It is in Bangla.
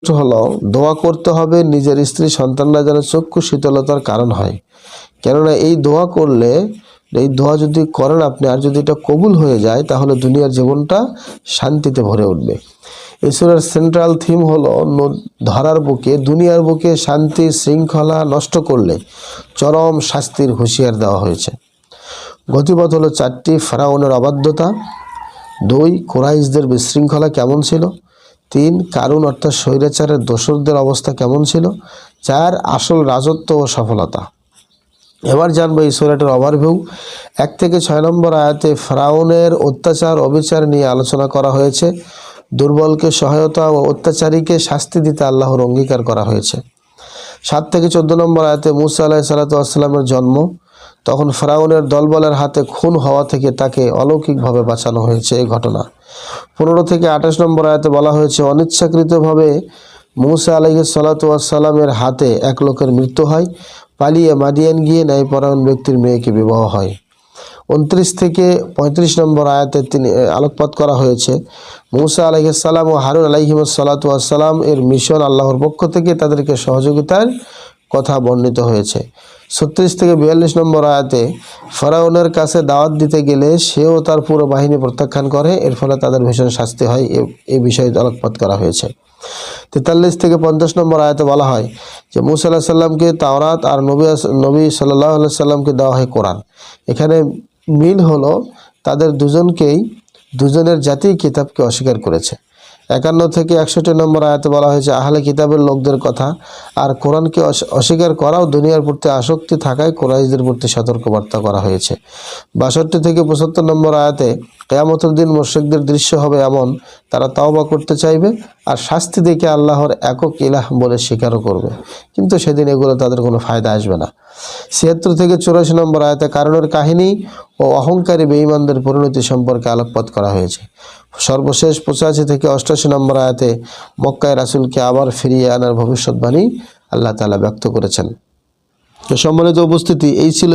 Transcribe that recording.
হলো দোয়া করতে হবে নিজের স্ত্রী সন্তানরা যেন চক্ষু শীতলতার কারণ হয়। কেননা এই দোয়া করলে, এই দোয়া যদি করেন আপনি আর যদি এটা কবুল হয়ে যায় তাহলে দুনিয়ার জীবনটা শান্তিতে ভরে উঠবে। এই সূরার সেন্ট্রাল থিম হলো ধরার বুকে, দুনিয়ার বুকে শান্তি শৃঙ্খলা নষ্ট করলে চরম শাস্তির হুঁশিয়ার দেওয়া হয়েছে। গতিপথ হলো 4টি। ফেরাউনের অবাধ্যতা, 2 কুরাইশদের বিশৃঙ্খলা কেমন ছিল, 3 কারুন অর্থাৎ স্বৈরাচারের দোসরদের অবস্থা কেমন ছিল, 4 আসল রাজত্ব ও সফলতা। এবার জানবো এই সূরাটির ওভারভিউ। 1 থেকে 6 নম্বর আয়াতে ফেরাউনের অত্যাচার অবিচার নিয়ে আলোচনা করা হয়েছে। দুর্বলকে সহায়তা ও অত্যাচারীকে শাস্তি দিতে আল্লাহর অঙ্গীকার করা হয়েছে। 7 থেকে 14 নম্বর আয়াতে মুসা আলাইহিসসালামের জন্ম, তখন ফেরাউনের দলবলের হাতে খুন হওয়া থেকে তাকে অলৌকিকভাবে বাঁচানো হয়েছে এই ঘটনা। 15 থেকে 28 নম্বর আয়াতে বলা হয়েছে অনিচ্ছাকৃতভাবে মুসা আলাইহিসসালামের হাতে এক লোকের মৃত্যু হয়, পালিয়ে মাদিয়ান গিয়ে ন্যায়পরায়ণ ব্যক্তির মেয়েকে বিবাহ হয়। 29 থেকে 35 নম্বর আয়াতে তিনি আলোকপাত করা হয়েছে মুসা আলাইহিসসালাম ও হারুন আলাইহিমুসসালাম এর মিশন আল্লাহর পক্ষ থেকে তাদেরকে সহযোগিতার কথা বর্ণিত হয়েছে। 36 থেকে 42 নম্বর আয়াতে ফেরাউনের কাছে দাওয়াত দিতে গেলে সেও তার পুরো বাহিনী প্রত্যাখ্যান করে, এর ফলে তাদের ভীষণ শাস্তি হয়, এই বিষয়ে আলোকপাত করা হয়েছে। 43 থেকে 50 নম্বর আয়াতে বলা হয় যে মুসা আলাইহিস সালামকে তাওরাত আর নবী সাল্লাল্লাহু আলাইহি সাল্লামকে দেওয়া হয় কোরআন। এখানে মিল হলো তাদের দুজনের জাতি কিতাবকে অস্বীকার করেছে। 51 থেকে 61 নম্বর আয়াতে বলা হয়েছে আহলে কিতাবের লোকদের কথা, আর কোরআনকে অস্বীকার করাও দুনিয়ার প্রতি আসক্তি থাকায় কুরাইশদের প্রতি সতর্কবার্তা করা হয়েছে। 62 থেকে 75 নম্বর আয়াতে কিয়ামতের দিন মুশরিকদের দৃশ্য হবে এমন, তারা তাওবা করতে চাইবে আর শাস্তি দেখে আল্লাহর একক ইলাহ বলে স্বীকারও করবে, কিন্তু সেদিন এগুলো তাদের কোনো ফায়দা আসবে না। 76 থেকে 84 নম্বর আয়াতে কারণের কাহিনী ও অহংকারী বেঈমানদের পরিণতি সম্পর্কে আলোকপাত করা হয়েছে। সর্বশেষ 85 থেকে 88 নম্বর আয়াতে মক্কায় রাসূলকে আবার ফিরিয়ে আনার ভবিষ্যৎবাণী আল্লাহ তাআলা ব্যক্ত করেছেন। তো সম্মানিত উপস্থিতি, এই ছিল